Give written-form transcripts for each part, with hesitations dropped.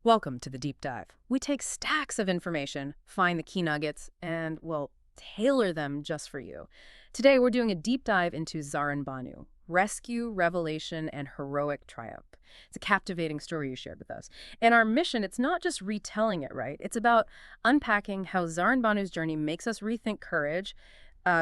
Welcome to the deep dive. We take stacks of information, find the key nuggets, and, well, tailor them just for you. Today, we're doing a deep dive into Zarrin-Banu, rescue, revelation, and heroic triumph. It's a captivating story you shared with us. And our mission, it's not just retelling it, right? It's about unpacking how Zarrin-Banu's journey makes us rethink courage,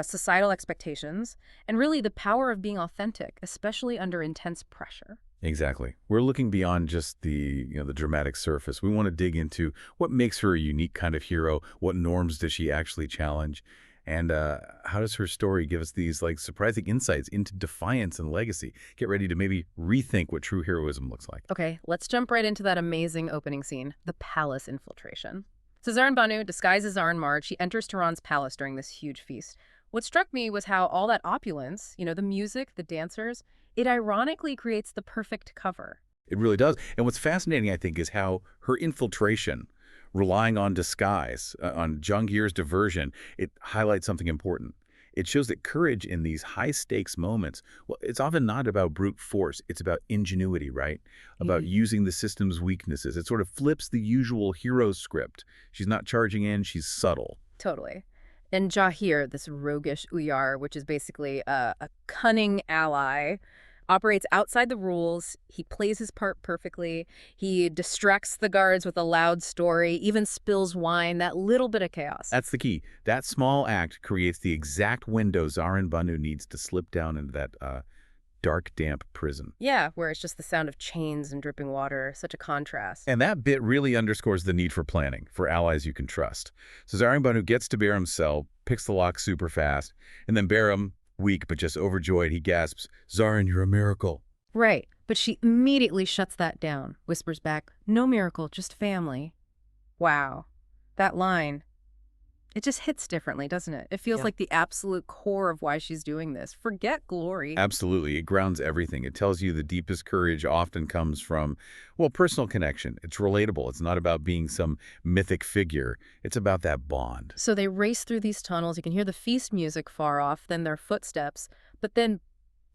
societal expectations, and really the power of being authentic, especially under intense pressure. Exactly. We're looking beyond just the dramatic surface. We want to dig into what makes her a unique kind of hero, what norms does she actually challenge, and how does her story give us these surprising insights into defiance and legacy. Get ready to maybe rethink what true heroism looks like. Okay, let's jump right into that amazing opening scene, the palace infiltration. So Zarrin-Banu, disguised as Zarrin-Marg, she enters Tehran's palace during this huge feast. What struck me was how all that opulence, the music, the dancers, it ironically creates the perfect cover. It really does. And what's fascinating, I think, is how her infiltration, relying on disguise, on Jahangir's diversion, it highlights something important. It shows that courage in these high-stakes moments, well, it's often not about brute force. It's about ingenuity, right? About using the system's weaknesses. It sort of flips the usual hero script. She's not charging in, she's subtle. Totally. And Jahir, this roguish Uyar, which is basically a cunning ally, operates outside the rules. He plays his part perfectly. He distracts the guards with a loud story, even spills wine, that little bit of chaos. That's the key. That small act creates the exact window Zarrin-Banu needs to slip down into that dark, damp prison. Yeah, where it's just the sound of chains and dripping water, such a contrast. And that bit really underscores the need for planning, for allies you can trust. So Zarrin-Banu gets to Behram's cell, picks the lock super fast, and then Behram, weak but just overjoyed, he gasps, "Zarrin, you're a miracle." Right, but she immediately shuts that down, whispers back, "No miracle, just family." Wow, that line, it just hits differently, doesn't it? It feels like the absolute core of why she's doing this. Forget glory. Absolutely. It grounds everything. It tells you the deepest courage often comes from, well, personal connection. It's relatable. It's not about being some mythic figure. It's about that bond. So they race through these tunnels. You can hear the feast music far off, then their footsteps. But then,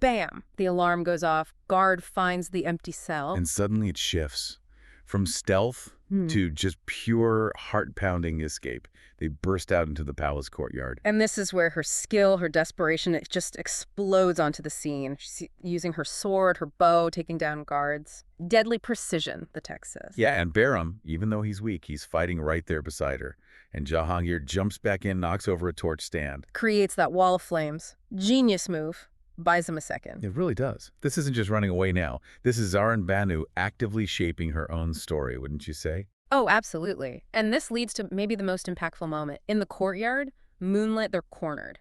bam, the alarm goes off. Guard finds the empty cell. And suddenly it shifts from stealth to just pure heart-pounding escape. They burst out into the palace courtyard. And this is where her skill, her desperation, it just explodes onto the scene. She's using her sword, her bow, taking down guards. Deadly precision, the text says. Yeah, and Behram, even though he's weak, he's fighting right there beside her. And Jahangir jumps back in, knocks over a torch stand. Creates that wall of flames. Genius move. Buys him a second. It really does. This isn't just running away now. This is Zarrin-Banu actively shaping her own story, wouldn't you say? Oh, absolutely. And this leads to maybe the most impactful moment. In the courtyard, moonlit, they're cornered.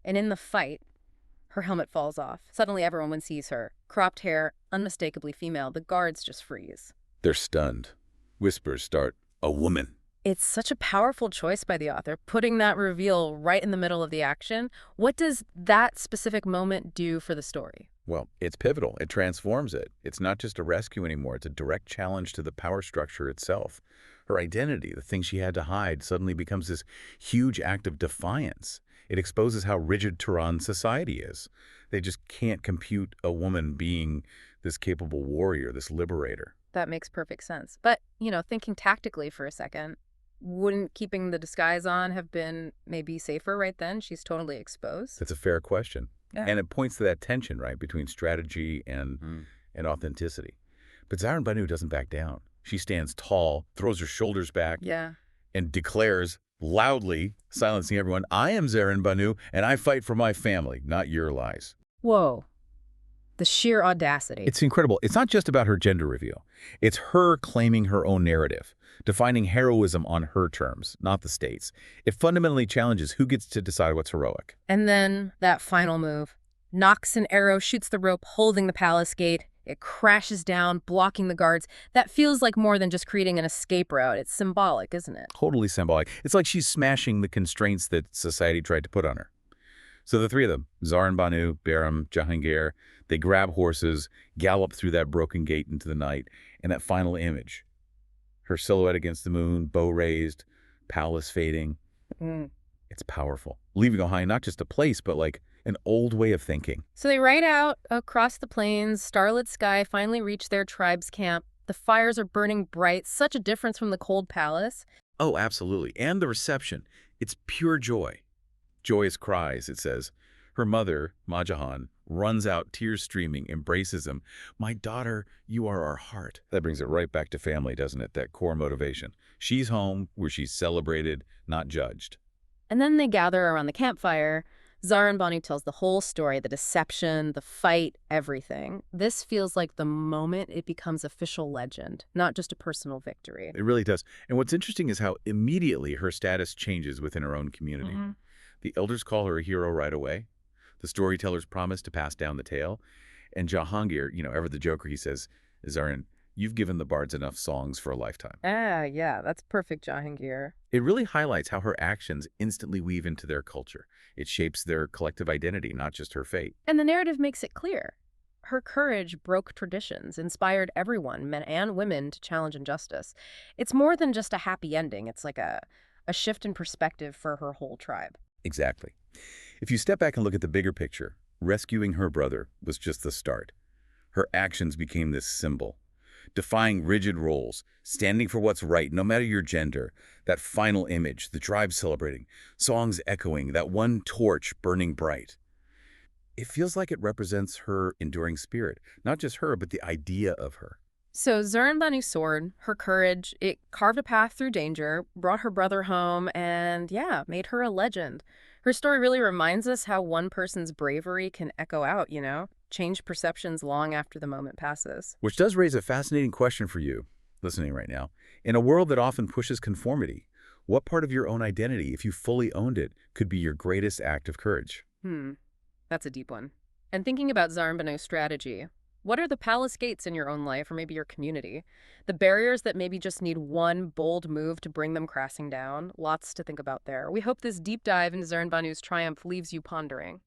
And in the fight, her helmet falls off. Suddenly everyone sees her. Cropped hair, unmistakably female. The guards just freeze. They're stunned. Whispers start, "A woman." It's such a powerful choice by the author, putting that reveal right in the middle of the action. What does that specific moment do for the story? Well, it's pivotal. It transforms it. It's not just a rescue anymore. It's a direct challenge to the power structure itself. Her identity, the thing she had to hide, suddenly becomes this huge act of defiance. It exposes how rigid Tehran society is. They just can't compute a woman being this capable warrior, this liberator. That makes perfect sense. But, thinking tactically for a second, wouldn't keeping the disguise on have been maybe safer right then? She's totally exposed. That's a fair question. Yeah. And it points to that tension, right, between strategy and authenticity. But Zarrin-Banu doesn't back down. She stands tall, throws her shoulders back, and declares loudly, silencing everyone, "I am Zarrin-Banu, and I fight for my family, not your lies." Whoa. The sheer audacity. It's incredible. It's not just about her gender reveal. It's her claiming her own narrative, defining heroism on her terms, not the state's. It fundamentally challenges who gets to decide what's heroic. And then that final move. Knocks an arrow, shoots the rope, holding the palace gate. It crashes down, blocking the guards. That feels like more than just creating an escape route. It's symbolic, isn't it? Totally symbolic. It's like she's smashing the constraints that society tried to put on her. So the three of them, Zarrin-Banu, Behram, Jahangir, they grab horses, gallop through that broken gate into the night, and that final image, her silhouette against the moon, bow raised, palace fading. It's powerful, leaving behind not just a place, but like an old way of thinking. So they ride out across the plains, starlit sky, finally reach their tribe's camp. The fires are burning bright, such a difference from the cold palace. Oh, absolutely. And the reception. It's pure joy. Joyous cries, it says. Her mother, Majahan, runs out, tears streaming, embraces him. My daughter, you are our heart. That brings it right back to family, doesn't it? That core motivation. She's home where she's celebrated, not judged. And then they gather around the campfire. Zarrin-Banu tells the whole story, the deception, the fight, everything. This feels like the moment it becomes official legend, not just a personal victory. It really does. And what's interesting is how immediately her status changes within her own community. The elders call her a hero right away. The storytellers promise to pass down the tale. And Jahangir, ever the joker, he says, Zarin, you've given the bards enough songs for a lifetime. Ah, yeah, that's perfect, Jahangir. It really highlights how her actions instantly weave into their culture. It shapes their collective identity, not just her fate. And the narrative makes it clear. Her courage broke traditions, inspired everyone, men and women, to challenge injustice. It's more than just a happy ending. It's like a shift in perspective for her whole tribe. Exactly. If you step back and look at the bigger picture, rescuing her brother was just the start. Her actions became this symbol, defying rigid roles, standing for what's right, no matter your gender. That final image, the tribe celebrating, songs echoing, that one torch burning bright. It feels like it represents her enduring spirit, not just her, but the idea of her. So Zarrin-Banu's sword, her courage, it carved a path through danger, brought her brother home, and yeah, made her a legend. Her story really reminds us how one person's bravery can echo out, change perceptions long after the moment passes. Which does raise a fascinating question for you, listening right now. In a world that often pushes conformity, what part of your own identity, if you fully owned it, could be your greatest act of courage? That's a deep one. And thinking about Zarrin-Banu's strategy, what are the palace gates in your own life or maybe your community? The barriers that maybe just need one bold move to bring them crashing down? Lots to think about there. We hope this deep dive into Zarrin-Banu's triumph leaves you pondering.